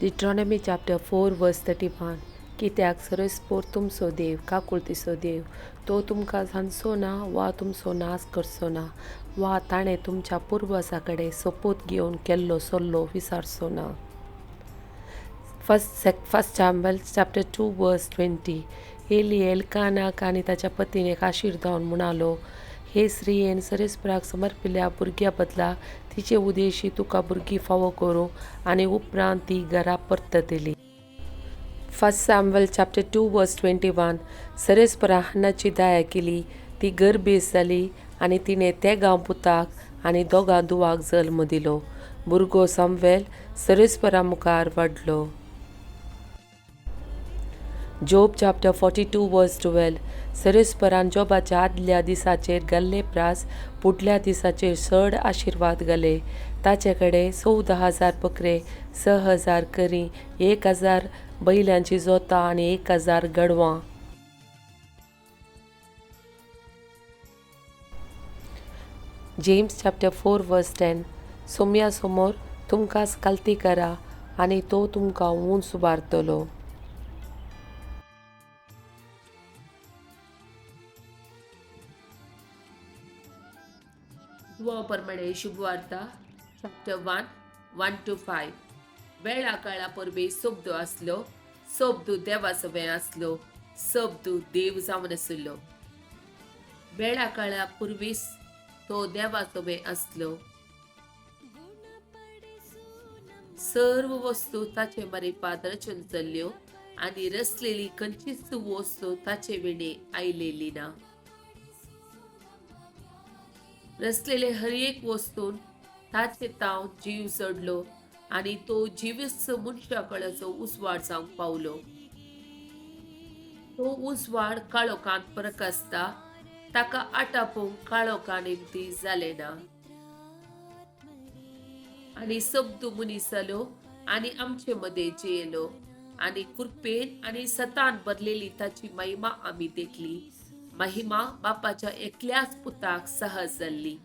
Deuteronomy chapter 4 verse 31. कित्याक सरस्पोर तुमचो देव काकुळतीचो देव तो तुमकां सांचो ना वा तुमचो नाश करचो ना वा ताणें तुमच्या पुर्वजां कडेन सोपूत घेवन केल्लो सल्लो विसरचो ना. फर्स्ट सॅम्युएल चॅप्टर 2 वर्स 20. एली एल्कानाक आनी ताच्या पतीन एक आशीर जावन म्हणालो, हे स्त्रियेन सरस्पराक समर्पिल्ल्या भुरग्या बदला तिचे उदेशी तुका भुरगीं फावो करूं आनी उपरांत ती घरा परततली. फर्स्ट सॅम्युएल चॅप्टर 2 वर्स 21. सरस्परा हन्नाची दया केली, ती गर्भेस जाली आनी तिणें त्या गांव पुताक आनी दोगां धुवाक जल्म दिलो. भुरगो सामुएल सरस्परा मुखार वाडलो. जोब चॅप्टर 42 वर्स 12. सरस्परान जोबाच्या आदल्या दिसाचेर घाल्ले प्रास फुडल्या दिसाचेर चड आशिर्वाद घाले. ताचे कडेन 14,000 बकरे, 6,000 करी, 1,000 बैलांची जोतां आनी 1,000 गडवां. जेम्स चॅप्टर 4 वर्स 10. सोम्या समोर तुमकां कालती करा आनी तो तुमकां उंच उबारतलो. प्रमाणे शुभवार्ता चॅप्टर 1 1 to 5. वेळा काळा परबे सोबदो आसलो, सोबदू देवासोबे आसलो, सोबदू देव जावन आसलो. वेळा काळा पुर्वीस तो देवासोबे आसलो. सर्व वस्तू ताचे मारिपाद रचून चल्ल्यो आनी रचलेली खंयचीच वस्तू ताचे वेणे आयलेली ना. रचलेले हर एक वस्तून ताचे ताव जीव चडलो आनी तो जिविस्त मनशा कळाचो उसवाड जावंक पावलो. तो उसवाड काळोखांत प्रकाशता, ताका आटापोवंक काळोखान इम्ती जाले ना. आनी सबदू मनीस जालो आनी आमचे मदें जेयलो आनी कृपेन आनी सतान भरलेली ताची महिमा आमी देखली. महिमा बापाच्या एकल्याच पुताक सहज जाल्ली.